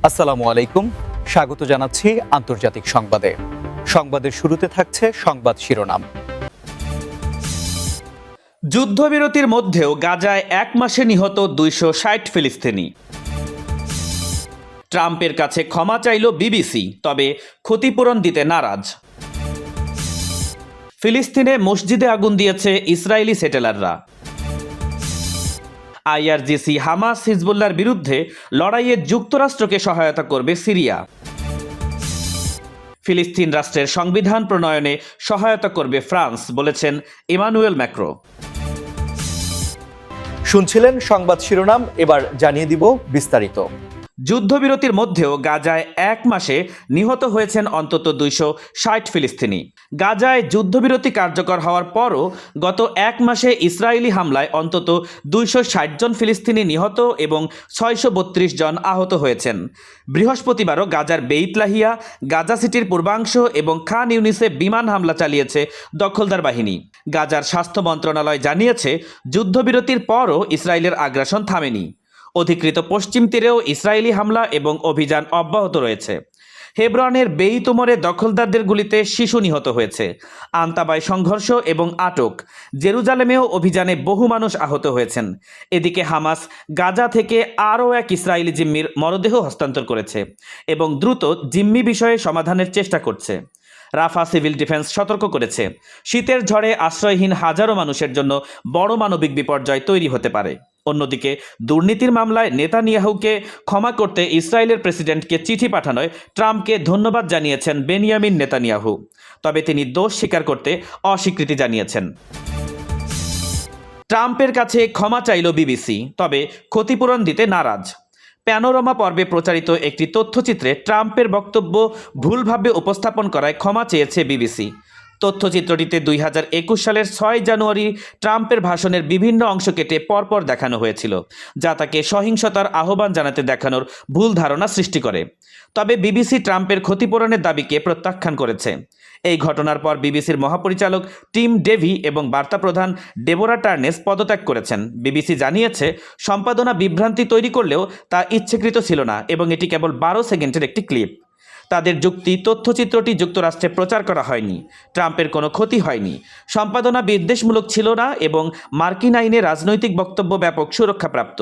আসসালামু আলাইকুম, স্বাগত জানাচ্ছি আন্তর্জাতিক সংবাদে। সংবাদের শুরুতে থাকছে সংবাদ শিরোনাম। যুদ্ধবিরতির মধ্যেও গাজায় এক মাসে নিহত ২৬০ ফিলিস্তিনি। ট্রাম্পের কাছে ক্ষমা চাইল বিবিসি, তবে ক্ষতিপূরণ দিতে নারাজ। ফিলিস্তিনে মসজিদে আগুন দিয়েছে ইসরায়েলি সেটেলাররা। আইআরজিসি হামাস হিজবুল্লাহর বিরুদ্ধে লড়াইয়ে যুক্তরাষ্ট্রকে সহায়তা করবে সিরিয়া। ফিলিস্তিন রাষ্ট্রের সংবিধান প্রণয়নে সহায়তা করবে ফ্রান্স, বলেছেন ইমানুয়েল ম্যাক্রো। শুনছিলেন সংবাদ শিরোনাম, এবার জানিয়ে দিব বিস্তারিত। যুদ্ধবিরতির মধ্যেও গাজায় এক মাসে নিহত হয়েছেন অন্তত ২৬০ ফিলিস্তিনি। গাজায় যুদ্ধবিরতি কার্যকর হওয়ার পরও গত এক মাসে ইসরায়েলি হামলায় অন্তত ২৬০ জন ফিলিস্তিনি নিহত এবং ৬৩২ জন আহত হয়েছেন। বৃহস্পতিবারও গাজার বেইত লাহিয়া, গাজা সিটির পূর্বাংশ এবং খান ইউনিসে বিমান হামলা চালিয়েছে দখলদার বাহিনী। গাজার স্বাস্থ্য মন্ত্রণালয় জানিয়েছে, যুদ্ধবিরতির পরও ইসরায়েলের আগ্রাসন থামেনি। অধিকৃত পশ্চিম তীরেও ইসরায়েলি হামলা এবং অভিযান অব্যাহত রয়েছে। হেব্রনের বেইত উমরে দখলদারদের গুলিতে শিশু নিহত হয়েছে। আন্তাবায় সংঘর্ষ এবং আটক। জেরুজালেমেও অভিযানে বহু মানুষ আহত হয়েছেন। এদিকে হামাস গাজা থেকে আরও এক ইসরায়েলি জিম্মির মরদেহ হস্তান্তর করেছে এবং দ্রুত জিম্মি বিষয়ে সমাধানের চেষ্টা করছে। রাফা সিভিল ডিফেন্স সতর্ক করেছে, শীতের ঝড়ে আশ্রয়হীন হাজারো মানুষের জন্য বড় মানবিক বিপর্যয় তৈরি হতে পারে। অন্যদিকে দুর্নীতির মামলায় নেতানিয়াহুকে ক্ষমা করতে ইসরায়েলের প্রেসিডেন্টকে চিঠি পাঠানোয় ট্রাম্পকে ধন্যবাদ জানিয়েছেন বেনিয়ামিন নেতানিয়াহু, তবে তিনি দোষ স্বীকার করতে অস্বীকৃতি জানিয়েছেন। ট্রাম্পের কাছে ক্ষমা চাইল বিবিসি, তবে ক্ষতিপূরণ দিতে নারাজ। প্যানোরামা পর্বে প্রচারিত একটি তথ্যচিত্রে ট্রাম্পের বক্তব্য ভুলভাবে উপস্থাপন করায় ক্ষমা চেয়েছে বিবিসি। তথ্যচিত্রটিতে ২০২১ সালের ৬ জানুয়ারি ট্রাম্পের ভাষণের বিভিন্ন অংশ কেটে পরপর দেখানো হয়েছিল, যা তাকে সহিংসতার আহ্বান জানাতে দেখানোর ভুল ধারণা সৃষ্টি করে। তবে বিবিসি ট্রাম্পের ক্ষতিপূরণের দাবিকে প্রত্যাখ্যান করেছে। এই ঘটনার পর বিবিসির মহাপরিচালক টিম ডেভি এবং বার্তা প্রধান ডেবোরা টার্নেস পদত্যাগ করেছেন। বিবিসি জানিয়েছে, সম্পাদনা বিভ্রান্তি তৈরি করলেও তা ইচ্ছাকৃত ছিল না এবং এটি কেবল ১২ সেকেন্ডের একটি ক্লিপ। তাদের যুক্তি, তথ্যচিত্রটি যুক্তরাষ্ট্রে প্রচার করা হয়নি, ট্রাম্পের কোনো ক্ষতি হয়নি, সম্পাদনা বিদ্বেষমূলক ছিল না এবং মার্কিন আইনে রাজনৈতিক বক্তব্য ব্যাপক সুরক্ষাপ্রাপ্ত।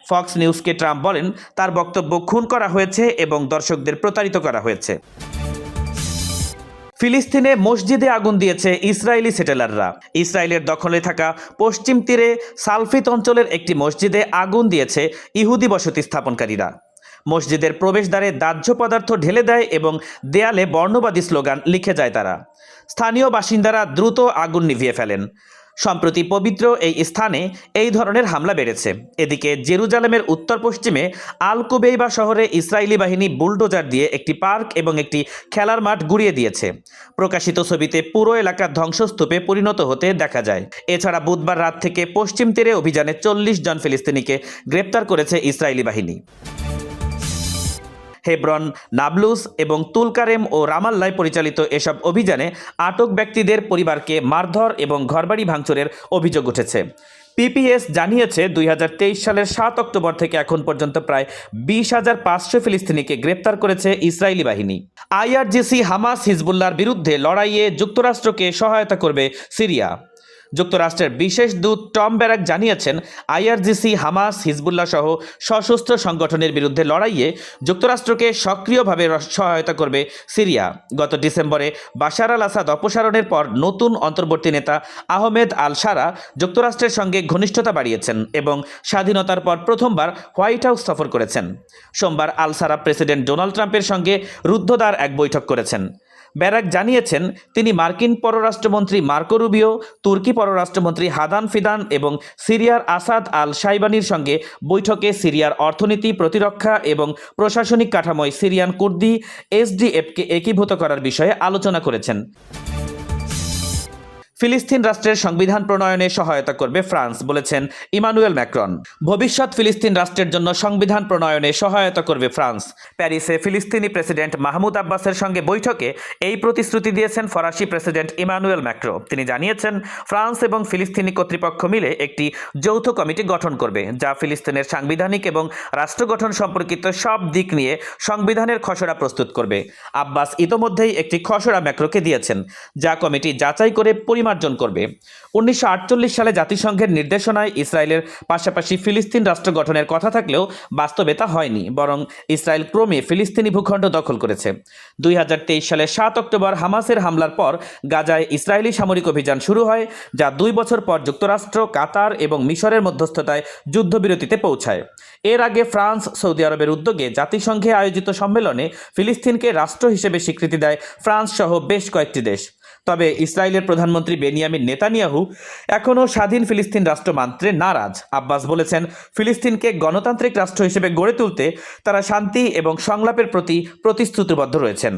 ফক্স নিউজকে ট্রাম্প বলেন, তার বক্তব্য খুন করা হয়েছে এবং দর্শকদের প্রতারিত করা হয়েছে। ফিলিস্তিনে মসজিদে আগুন দিয়েছে ইসরায়েলি সেটেলাররা। ইসরায়েলের দখলে থাকা পশ্চিম তীরে সালফিত অঞ্চলের একটি মসজিদে আগুন দিয়েছে ইহুদি বসতি স্থাপনকারীরা। মসজিদের প্রবেশদ্বারে দাহ্য পদার্থ ঢেলে দেয় এবং দেয়ালে বর্ণবাদী স্লোগান লিখে যায় তারা। স্থানীয় বাসিন্দারা দ্রুত আগুন নিভিয়ে ফেলেন। সম্প্রতি পবিত্র এই স্থানে এই ধরনের হামলা বেড়েছে। এদিকে জেরুজালেমের উত্তর পশ্চিমে আল কুবেইবা শহরে ইসরায়েলি বাহিনী বুলডোজার দিয়ে একটি পার্ক এবং একটি খেলার মাঠ গুঁড়িয়ে দিয়েছে। প্রকাশিত ছবিতে পুরো এলাকা ধ্বংসস্তূপে পরিণত হতে দেখা যায়। এছাড়া বুধবার রাত থেকে পশ্চিম তীরে অভিযানে ৪০ জন ফিলিস্তিনিকে গ্রেপ্তার করেছে ইসরায়েলি বাহিনী। হেব্রন, নাবলুস এবং তুলকারেম ও রামাল্লায় পরিচালিত এসব অভিযানে আটক ব্যক্তিদের পরিবারকে মারধর এবং ঘরবাড়ি ভাঙচুরের অভিযোগ উঠেছে। পিপিএস জানিয়েছে, ২০২৩ সালের ৭ অক্টোবর থেকে এখন পর্যন্ত প্রায় ২০৫০০ ফিলিস্তিনিকে গ্রেপ্তার করেছে ইসরায়েলি বাহিনী। আইআরজিসি হামাস হিজবুল্লাহর বিরুদ্ধে লড়াইয়ে যুক্তরাষ্ট্রকে সহায়তা করবে সিরিয়া। যুক্তরাষ্ট্রের বিশেষ দূত টম ব্যারাক জানিয়েছেন, আইআরজিসি হামাস হিজবুল্লাহ সহ সশস্ত্র সংগঠনের বিরুদ্ধে লড়াইয়ে যুক্তরাষ্ট্রকে সক্রিয়ভাবে সহায়তা করবে সিরিয়া। গত ডিসেম্বরে বাশার আল আসাদ অপসারণের পর নতুন অন্তর্বর্তী নেতা আহমেদ আল শারা যুক্তরাষ্ট্রের সঙ্গে ঘনিষ্ঠতা বাড়িয়েছেন এবং স্বাধীনতার পর প্রথমবার হোয়াইট হাউস সফর করেছেন। সোমবার আল শারা প্রেসিডেন্ট ডোনাল্ড ট্রাম্পের সঙ্গে রুদ্ধদ্বার এক বৈঠক করেছেন। ব্যারাক জানিয়েছেন, তিনি মার্কিন পররাষ্ট্রমন্ত্রী মার্কো রুবিও, তুর্কি পররাষ্ট্রমন্ত্রী হাদান ফিদান এবং সিরিয়ার আসাদ আল শাইবানির সঙ্গে বৈঠকে সিরিয়ার অর্থনীতি, প্রতিরক্ষা এবং প্রশাসনিক কাঠামোয় সিরিয়ান কুর্দি এসডিএফকে একীভূত করার বিষয়ে আলোচনা করেছেন। ফিলিস্তিন রাষ্ট্রের সংবিধান প্রণয়নে সহায়তা করবে ফ্রান্স, বলেছেন ইমানুয়েল ম্যাক্রন। ভবিষ্যৎ ফিলিস্তিন রাষ্ট্রের জন্য সংবিধান প্রণয়নে সহায়তা করবে ফ্রান্স। প্যারিসে ফিলিস্তিনি প্রেসিডেন্ট মাহমুদ আব্বাসের সঙ্গে বৈঠকে এই প্রতিশ্রুতি দিয়েছেন ফরাসি প্রেসিডেন্ট ইমানুয়েল ম্যাক্রো। তিনি জানিয়েছেন, ফ্রান্স এবং ফিলিস্তিনি কর্তৃপক্ষ মিলে একটি যৌথ কমিটি গঠন করবে, যা ফিলিস্তিনের সাংবিধানিক এবং রাষ্ট্র গঠন সম্পর্কিত সব দিক নিয়ে সংবিধানের খসড়া প্রস্তুত করবে। আব্বাস ইতোমধ্যেই একটি খসড়া ম্যাক্রোকে দিয়েছেন, যা কমিটি যাচাই করে পরিমার্জন করবে। 1948 সালে জাতিসংঘের নির্দেশনায় ইসরায়েলের পাশাপাশি ফিলিস্তিন রাষ্ট্র গঠনের কথা থাকলেও বাস্তবে তা হয়নি, বরং ইসরায়েল ক্রমে ফিলিস্তিনি ভূখণ্ড দখল করেছে। 2023 সালের 7 অক্টোবর হামাসের হামলার পর গাজায় ইসরায়েলি সামরিক অভিযান শুরু হয়, যা 2 বছর পর যুক্তরাষ্ট্র, কাতার এবং মিশরের মধ্যস্থতায় যুদ্ধবিরতিতে পৌঁছায়। এর আগে ফ্রান্স, সৌদি আরবের উদ্যোগে জাতিসংঘে আয়োজিত সম্মেলনে ফিলিস্তিনকে রাষ্ট্র হিসেবে স্বীকৃতি দেয় ফ্রান্স সহ বেশ কয়েকটি দেশ। তবে ইসরায়েলের প্রধানমন্ত্রী বেনিয়ামিন নেতানিয়াহু এখনও স্বাধীন ফিলিস্তিন রাষ্ট্র মানতে নারাজ। আব্বাস বলেছেন, ফিলিস্তিনকে গণতান্ত্রিক রাষ্ট্র হিসেবে গড়ে তুলতে তারা শান্তি এবং সংলাপের প্রতি প্রতিশ্রুতিবদ্ধ রয়েছেন।